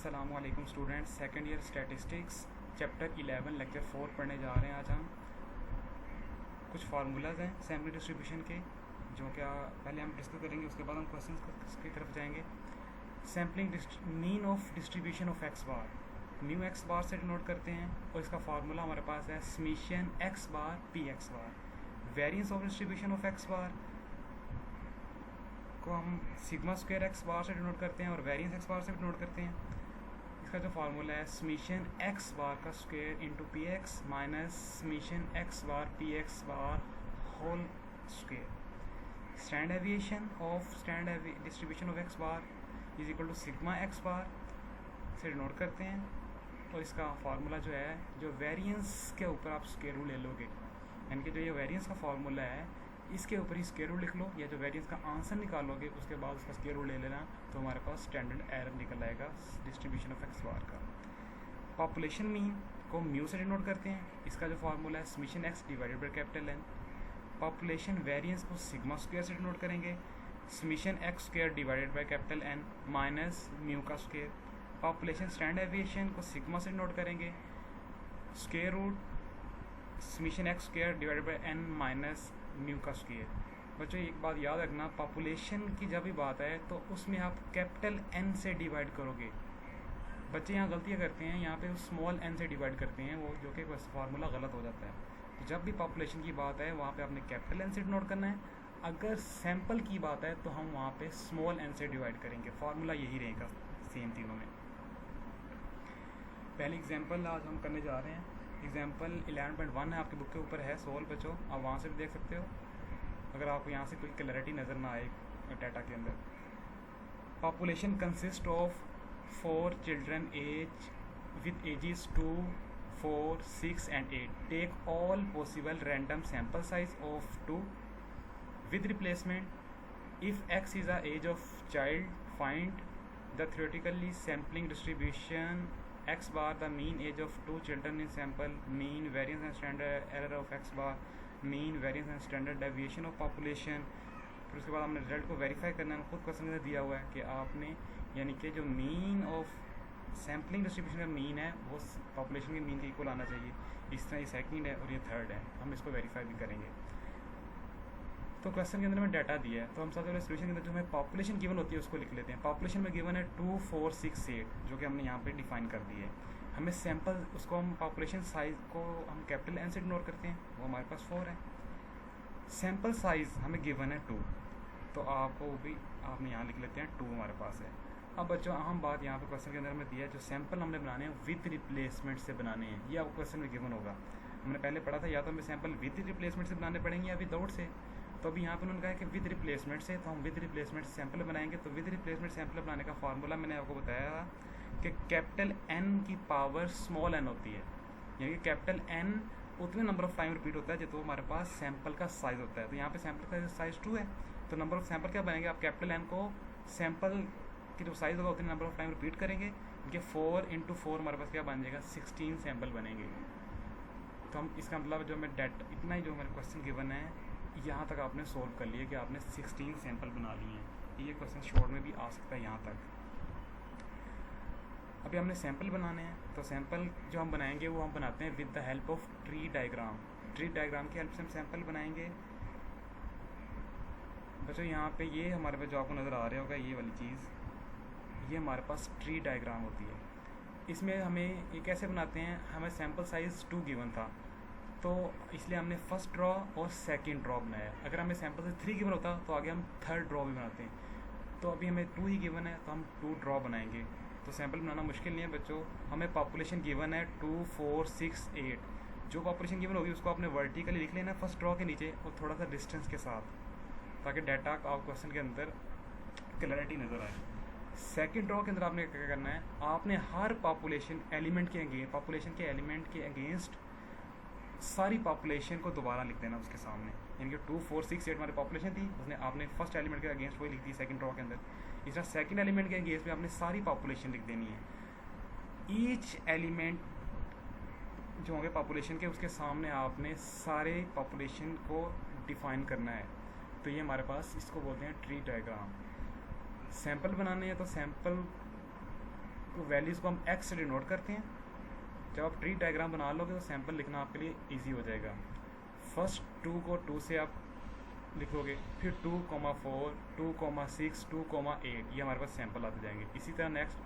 अस्सलामुअलैकुम students, second year statistics chapter 11 lecture 4 पढ़ने जा रहे हैं। आज हम कुछ फार्मूलाज हैं सैम्पलिंग डिस्ट्रीब्यूशन के जो क्या पहले हम डिस्कस करेंगे, उसके बाद हम क्वेश्चंस की तरफ जाएंगे। Sampling mean of distribution of X bar mu X bar से डिनोट करते हैं और इसका फार्मूला हमारे पास है summation X bar P X bar. Variance of distribution of X bar को हम सिग्मा स्क्वायर एक्स बार से डिनोट करते हैं और वेरिएंस एक्स बार से डिनोट करते हैं। इसका जो फार्मूला है समीशन एक्स बार का square into P X minus summation X bar P X bar whole square. Standard deviation of distribution of X bar is equal to sigma X bar से denote करते हैं और इसका formula जो है, जो variance के ऊपर आप स्क्वायर रूट ले लोगे, यानी कि जो ये वेरिएंस का फार्मूला है इसके ऊपर ही स्क्वायर रूट लिख लो, या जो वेरिएंस का आंसर निकालोगे उसके बाद उसका स्क्वायर रूट ले लेना, तो हमारे पास स्टैंडर्ड एरर निकल आएगा डिस्ट्रीब्यूशन ऑफ एक्स बार का। पॉपुलेशन मीन को म्यू से डिनोट करते हैं, इसका जो फार्मूला है summation X divided by capital N. Population variance को सिग्मा स्क्वायर से डिनोट करेंगे, summation X square divided by capital N minus mu का स्क्वायर। पॉपुलेशन स्टैंडर्ड एविएशन को सिग्मा से डिनोट करेंगे, square root summation X square divided by N minus mu का square. बच्चों एक बात याद रखना, पॉपुलेशन की जब भी बात है तो उसमें आप कैपिटल एन से डिवाइड करोगे। बच्चे यहाँ गलतियाँ करते हैं, यहाँ पे स्मॉल एन से डिवाइड करते हैं, वो जो कि फार्मूला गलत हो जाता है। तो जब भी पॉपुलेशन की बात है वहाँ पे आपने कैपिटल एन से डिनोट करना है, अगर सैम्पल की बात है तो हम वहाँ पे स्मॉल एन से डिवाइड करेंगे। फार्मूला यही रहेगा सेम तीनों में। पहले एग्जाम्पल आज हम करने जा रहे हैं, एग्जाम्पल 11.1 है, आपकी बुक के ऊपर है सोल्व बच्चों, आप वहाँ से भी देख सकते हो अगर आपको यहाँ से कोई क्लैरिटी नज़र ना आए डाटा के अंदर। Population consist of 4 children age with ages 2, 4, 6 and 8। Take all possible random sample size of 2 with replacement. If X is a age of child find the theoretically sampling distribution x bar, the mean age of 2 children in sample, mean variance and standard error of x bar, mean variance and standard deviation of population। फिर उसके बाद हमने result को verify करना है। खुद question में दिया हुआ है कि आपने यानी कि जो मीन ऑफ सैम्पलिंग डिस्ट्रीब्यूशन का मीन है वो पॉपुलेशन के मीन के इक्वल आना चाहिए। इस तरह ये सेकंड है और ये थर्ड है, हम इसको वेरीफाई भी करेंगे। तो क्वेश्चन के अंदर में डाटा दिया है, तो हम सबसे पहले सोल्यूशन के अंदर जो हमें पॉपुलेशन गिवन होती है उसको लिख लेते हैं। पॉपुलेशन में गिवन है 2, 4, 6, 8 जो कि हमने यहाँ पे डिफाइन कर दी है। हमें सैम्पल उसको हम पॉपुलेशन साइज को हम कैपिटल एन से इग्नोर करते हैं, वो हमारे पास 4 है। सैम्पल साइज हमें गिवन है 2, तो आपको वो भी आपने यहाँ लिख लेते हैं 2 हमारे पास है। अब बच्चों अहम बात यहाँ पे क्वेश्चन के अंदर में दिया है, जो सैम्पल हमने बनाने हैं विद रिप्लेसमेंट से बनाने हैं, ये आपको क्वेश्चन में गिवन होगा। हमने पहले पढ़ा था या तो हमें सैम्पल विद रिप्लेसमेंट से बनाने पड़ेंगे या विदाउट से, तो अभी यहाँ पे उन्होंने कहा है कि विद रिप्लेसमेंट से, तो हम विद रिप्लेसमेंट सैंपल बनाएंगे। तो विद रिप्लेसमेंट सैंपल बनाने का फार्मूला मैंने आपको बताया कि कैपिटल एन की पावर स्मॉल एन होती है, यानी कि कैपिटल एन उतने नंबर ऑफ टाइम रिपीट होता है जो हमारे पास सैंपल का साइज होता है। तो यहाँ पे सैंपल का साइज 2 है, तो नंबर ऑफ सैंपल क्या बनेंगे, आप कैपिटल एन को सैंपल की जो साइज होगा उतने नंबर ऑफ टाइम रिपीट करेंगे, इनके 4 × 4 हमारे पास क्या बन जाएगा, 16 सैंपल बनेंगे। तो हम इसका मतलब जो हमें डेट इतना ही जो हमारे क्वेश्चन गिवन है यहाँ तक आपने सोल्व कर लिया कि आपने 16 सैंपल बना लिए हैं। ये क्वेश्चन शॉर्ट में भी आ सकता है यहाँ तक। अभी हमने सैंपल बनाने हैं, तो सैंपल जो हम बनाएंगे वो हम बनाते हैं with the help of tree diagram. Tree diagram की हेल्प से हम सैंपल बनाएंगे। बच्चों यहाँ पे ये हमारे पास जो आपको नज़र आ रहा होगा ये वाली चीज़, ये हमारे पास ट्री डायग्राम होती है। इसमें हमें ये कैसे बनाते हैं, हमें सैंपल साइज़ 2 गिवन था, तो इसलिए हमने फर्स्ट ड्रॉ और सेकंड ड्रॉ बनाया। अगर हमें सैंपल से 3 गिवन होता तो आगे हम थर्ड ड्रॉ भी बनाते हैं। तो अभी हमें 2 ही गिवन है तो हम 2 ड्रॉ बनाएंगे। तो सैंपल बनाना मुश्किल नहीं है बच्चों। हमें पॉपुलेशन गिवन है 2, 4, 6, 8। जो पॉपुलेशन गिवन होगी उसको आपने वर्टिकली लिख लेना फर्स्ट ड्रॉ के नीचे और थोड़ा सा डिस्टेंस के साथ, ताकि डाटा आप क्वेश्चन के अंदर क्लैरिटी नज़र आए। सेकेंड ड्रॉ के अंदर आपने क्या करना है, आपने हर पॉपुलेशन एलिमेंट के अगेंस्ट, पॉपुलेशन के एलिमेंट के अगेंस्ट सारी पॉपुलेशन को दोबारा लिख देना उसके सामने। यानी कि 2, 4, 6, 8 हमारी पॉपुलेशन थी, उसने आपने फर्स्ट एलिमेंट के अगेंस्ट वही लिख दी सेकंड ड्रॉ के अंदर। इस तरह सेकंड एलिमेंट के अगेंस्ट में आपने सारी पॉपुलेशन लिख देनी है। ईच एलिमेंट जो होंगे पॉपुलेशन के उसके सामने आपने सारे पॉपुलेशन को डिफाइन करना है। तो ये हमारे पास इसको बोलते हैं ट्री डायग्राम। सैंपल बनाने हैं तो सैंपल तो वैल्यूज़ को हम एक्स से डिनोट करते हैं। जब आप ट्री डायग्राम बना लोगे तो सैंपल लिखना आपके लिए ईजी हो जाएगा। फर्स्ट 2 को 2 से आप लिखोगे, फिर 2,4, 2,6, 2,8, ये हमारे पास सैंपल आते जाएंगे। इसी तरह नेक्स्ट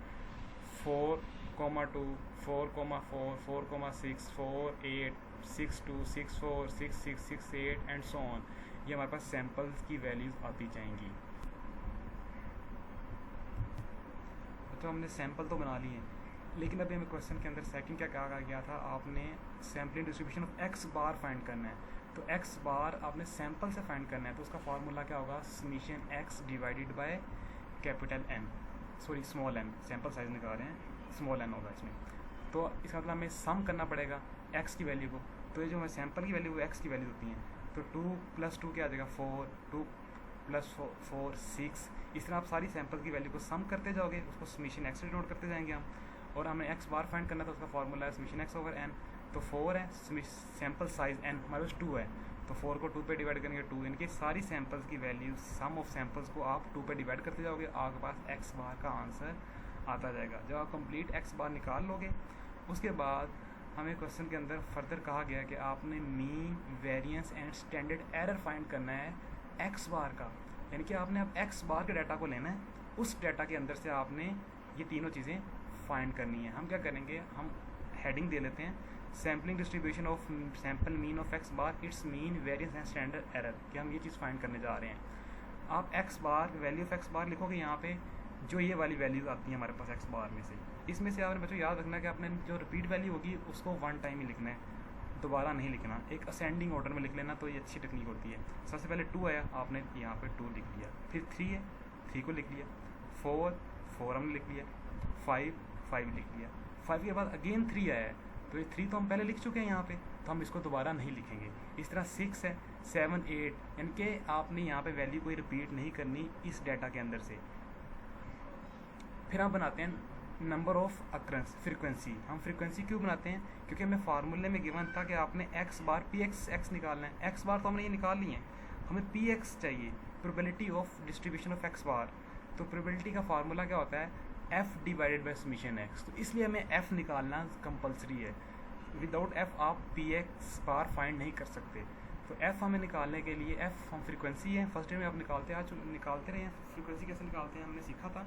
4,2, 4,4, 4,6, 4,8, 6,2, 6,4, 6,6, 6,8 एंड सो ऑन, ये हमारे पास सैंपल्स की वैल्यूज़ आती जाएंगी। तो हमने सैंपल तो बना लिए, लेकिन अभी हमें क्वेश्चन के अंदर सेकंड क्या कहा गया था, आपने sampling distribution of X bar find करना है। तो एक्स बार आपने सैंपल से फाइंड करना है, तो उसका फार्मूला क्या होगा, summation X divided by capital N, sorry small N, sample size निकाल रहे हैं, स्मॉल एन होगा इसमें। तो इसका मतलब हमें सम करना पड़ेगा एक्स की वैल्यू को। तो ये जो हमें सैंपल की वैल्यू वो एक्स की वैल्यू होती हैं। तो 2 + 2 क्या आ जाएगा 4, 2 + 4 6। इस तरह आप सारी सैंपल की वैल्यू को सम करते जाओगे, उसको समीशन एक्स से डिनोट करते जाएंगे हम। और हमें एक्स बार फाइंड करना था, उसका फार्मूला है समीशन एक्स ओवर एन। तो 4 है, सैंपल साइज एन हमारे पास 2 है, तो 4 को 2 पे डिवाइड करेंगे 2, इनके सारी सैंपल्स की वैल्यू, सम ऑफ सैंपल्स को आप 2 पे डिवाइड करते जाओगे, आपके पास एक्स बार का आंसर आता जाएगा। जब आप कंप्लीट एक्स बार निकाल लोगे, उसके बाद हमें क्वेश्चन के अंदर फर्दर कहा गया कि आपने mean, variance and standard error find करना है एक्स बार का। यानी कि आपने अब एक्स बार के डाटा को लेना है, उस डाटा के अंदर से आपने ये तीनों चीज़ें फाइंड करनी है। हम क्या करेंगे, हम हेडिंग दे लेते हैं, sampling distribution of sample mean of X bar, it's mean, variance and standard error, कि हम ये चीज़ फाइंड करने जा रहे हैं। आप X bar, value of X bar लिखोगे यहाँ पे, जो ये वाली वैल्यूज़ आती हैं हमारे पास एक्स बार में से, इसमें से आपने बच्चों याद रखना है कि आपने जो रिपीट वैल्यू होगी उसको 1 टाइम ही लिखना है, दोबारा नहीं लिखना। एक असेंडिंग ऑर्डर में लिख लेना, तो ये अच्छी टेक्निक होती है। सबसे पहले 2 आया, आपने यहाँ पे 2 लिख लिया, फिर 3 है, 3 को लिख लिया, 4 हमने लिख लिया, 5 लिख लिया, 5 के बाद अगेन 3 आया है, तो ये 3 तो हम पहले लिख चुके हैं यहाँ पे, तो हम इसको दोबारा नहीं लिखेंगे। इस तरह 6 है, 7, 8, इनके आपने यहाँ पे वैल्यू कोई रिपीट नहीं करनी इस डाटा के अंदर से। फिर हम बनाते हैं नंबर ऑफ अक्रंस, फ्रीक्वेंसी। हम फ्रीक्वेंसी क्यों बनाते हैं, क्योंकि हमें फार्मूले में गिवन था कि आपने एक्स बार पी एक्स निकालना है। एक्स बार तो हमने ये निकाल ली है, हमें पी एक्स चाहिए, probability of distribution of X bar. तो प्रोबेबिलिटी का फार्मूला क्या होता है, F divided by summation X. तो इसलिए हमें एफ निकालना कंपलसरी है, विदाउट एफ आप पी एक्स बार फाइंड नहीं कर सकते। तो एफ हमें निकालने के लिए, एफ हम फ्रीक्वेंसी है, फर्स्ट ईयर में आप निकालते रहे हैं, फ्रीक्वेंसी कैसे निकालते हैं हमने सीखा था।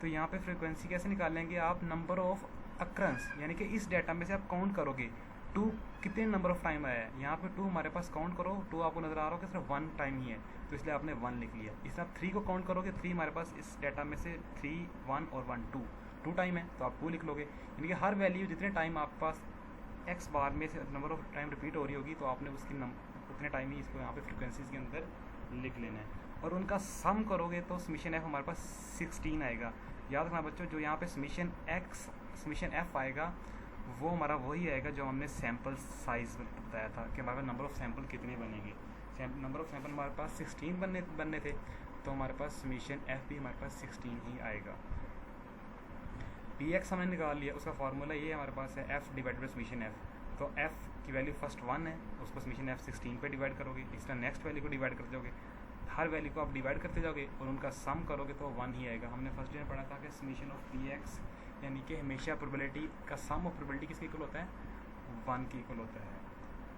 तो यहाँ पे फ्रीक्वेंसी कैसे निकालेंगे, आप नंबर ऑफ अक्रंस, यानी कि इस डाटा में से आप काउंट करोगे 2 कितने नंबर ऑफ टाइम आया है। यहाँ पे 2 हमारे पास काउंट करो, 2 आपको नज़र आ रहा हो कि सिर्फ 1 टाइम ही है, तो इसलिए आपने 1 लिख लिया। इस तरह 3 को काउंट करोगे, 3 हमारे पास इस डाटा में से 3, 1 और 1 2 टाइम है, तो आप 2 लिख लोगे। यानी कि हर वैल्यू जितने टाइम आपके पास एक्स बार में से नंबर ऑफ टाइम रिपीट हो रही होगी, तो आपने उसकी उतने टाइम ही इसको यहाँ पे फ्रिक्वेंसीज के अंदर लिख लेना है। और उनका सम करोगे तो समीशन एफ हमारे पास 16 आएगा। याद रखना बच्चों, जो यहाँ पे समीशन एफ आएगा वो हमारा वही आएगा जो हमने सैम्पल साइज बताया था कि हमारे पास नंबर ऑफ सैम्पल कितने बनेंगे। नंबर ऑफ सैम्पल हमारे पास 16 बनने थे, तो हमारे पास समीशन एफ भी हमारे पास 16 ही आएगा। पी एक्स हमने निकाल लिया, उसका फार्मूला ये हमारे पास है, F divided by summation F. तो एफ की वैल्यू फर्स्ट 1 है, उसको समीशन एफ 16 पे डिवाइड करोगे, इस तरह नेक्स्ट वैल्यू को डिवाइड करते जाओगे, हर वैल्यू को आप डिवाइड करते जाओगे और उनका सम करोगे तो 1 ही आएगा। हमने फर्स्ट ईयर में पढ़ा था कि समीशन ऑफ पी एक्स, यानी कि हमेशा प्रोबेबिलिटी का सम ऑफ प्रोबेबिलिटी किसके इक्वल होता है, 1 के इक्वल होता है,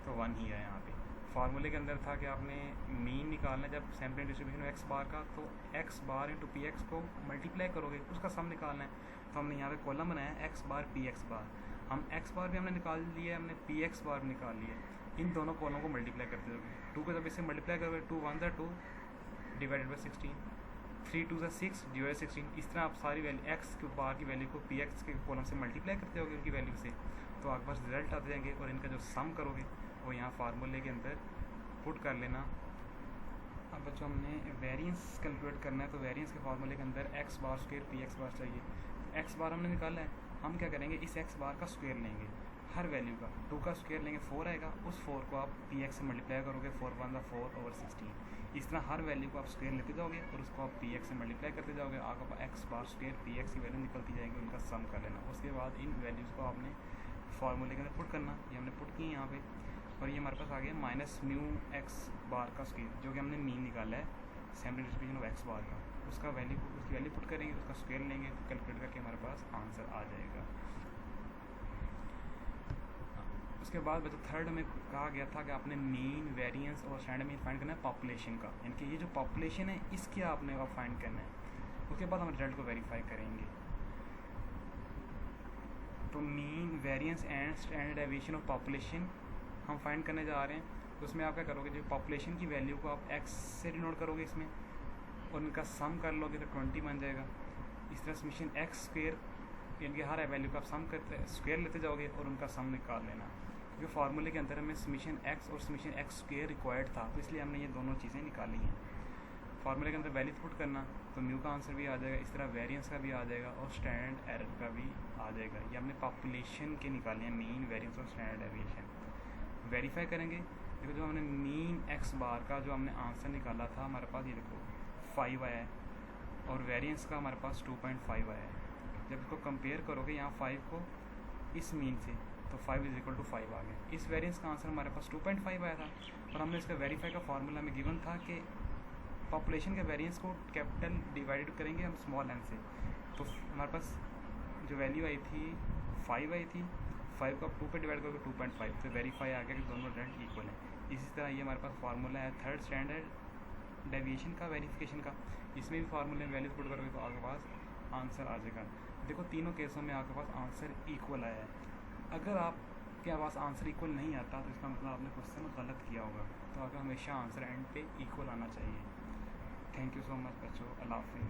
तो 1 ही है यहाँ पे। फार्मूले के अंदर था कि आपने मीन निकालना है जब सैम्पलिंग डिस्ट्रीब्यूशन एक्स बार का, तो x bar into P x को मल्टीप्लाई करोगे, उसका सम निकालना है। तो हमने यहाँ पे कॉलम बनाया है एक्स बार पी एक्स बार, हम एक्स बार भी हमने निकाल लिया, हमने पी एक्स बार भी निकाल लिया। इन दोनों कॉलम को मल्टीप्लाई करते जाओगे, 2 को जब इससे मल्टीप्लाई करोगे 2 1 2 डिवाइडेड बाई 16, 3 2 6 डिवाइड 16। इस तरह आप सारी वैल्यू एक्स के बार की वैल्यू को पी एक्स के कॉलम से मल्टीप्लाई करते होगे उनकी वैल्यू से, तो आपके पास रिजल्ट आते जाएंगे और इनका जो सम करोगे वो यहाँ फार्मूले के अंदर पुट कर लेना। अब बच्चों हमने वेरिएंस कैलकुलेट करना है, तो वेरिएंस के फार्मूले के अंदर x bar square P X बार चाहिए। एक्स बार हमने निकाला है, हम क्या करेंगे, इस एक्स बार का स्क्वायर लेंगे, हर वैल्यू का 2 का स्क्वायर लेंगे 4 आएगा, उस 4 को आप पी एक्स से मल्टीप्लाई करोगे, 4 1 4 ओवर 16। इस तरह हर वैल्यू को आप स्क्वायर लेते जाओगे और उसको आप पी एक्स से मल्टीप्लाई करते जाओगे, आपका x bar square P x की वैल्यू निकलती जाएगी, उनका सम कर लेना। उसके बाद इन वैल्यूज़ को आपने फार्मूले के अंदर पुट करना, ये हमने पुट की यहाँ पे, और ये हमारे पास आ गया माइनस म्यू एक्स बार का स्क्वायर, जो कि हमने मीन निकाला है sampling distribution of X bar का। उसकी वैल्यू पुट करेंगे, उसका स्क्वायर लेंगे, तो कैलकुलेट करके हमारे पास आंसर आ जाएगा। उसके बाद बच्चों थर्ड में कहा गया था कि आपने मीन, वेरिएंस और स्टैंडर्ड मीन फाइंड करना है पॉपुलेशन का, यानी कि ये जो पॉपुलेशन है इसके आपने फाइंड करना है। उसके बाद हम रिजल्ट को वेरीफाई करेंगे। तो mean, variance and standard deviation of population हम फाइंड करने जा रहे हैं। तो उसमें आप क्या करोगे, जो पॉपुलेशन की वैल्यू को आप x से डिनोट करोगे इसमें, और उनका सम कर लोगे तो 20 बन जाएगा। इस तरह समीशन x स्क्वायर, यानी कि हर वैल्यू का आप सम करते स्क्वायर लेते जाओगे और उनका सम निकाल लेना, क्योंकि फार्मूले के अंदर हमें समीशन x और समीशन x स्क्वायर रिक्वायर्ड था, तो इसलिए हमने ये दोनों चीज़ें निकाली हैं। फार्मूले के अंदर वैल्यू पुट करना, तो म्यू का आंसर भी आ जाएगा, इस तरह वेरिएंस का भी आ जाएगा और स्टैंडर्ड एरर का भी आ जाएगा। ये हमने पॉपुलेशन के निकाले हैं, मीन, वेरिएंस और स्टैंडर्ड डेविएशन। वेरीफाई करेंगे, देखो जो हमने मीन x बार का जो हमने आंसर निकाला था हमारे पास, ये देखो 5 आया है, और वेरिएंस का हमारे पास 2.5 आया है। जब इसको कंपेयर करोगे यहाँ 5 को इस मीन से, तो 5 = 5 आ गया। इस वेरिएंस का आंसर हमारे पास 2.5 आया था, और हमने इसका वेरीफाई का फार्मूला में गिवन था कि पॉपुलेशन के वेरिएंस को कैपिटल डिवाइडेड करेंगे हम स्मॉल n से, तो हमारे पास जो वैल्यू आई थी 5 आई थी, 5 को आप 2 पे डिवाइड करोगे 2.5, तो वेरीफाई आ गया कि दोनों रिजल्ट इक्वल हैं। इसी तरह ये हमारे पास फार्मूला है थर्ड स्टैंडर्ड डेविएशन का, वेरिफिकेशन का, इसमें भी फार्मूले में वैल्यू पुट करोगे तो आपके पास आंसर आ जाएगा। देखो तीनों केसों में आपके पास आंसर इक्वल आया है। अगर आपके पास आंसर इक्वल नहीं आता तो इसका मतलब आपने क्वेश्चन गलत किया होगा, तो आपका हमेशा आंसर एंड पे इक्वल आना चाहिए। थैंक यू सो मच बच्चों, अल्लाह हाफिज़।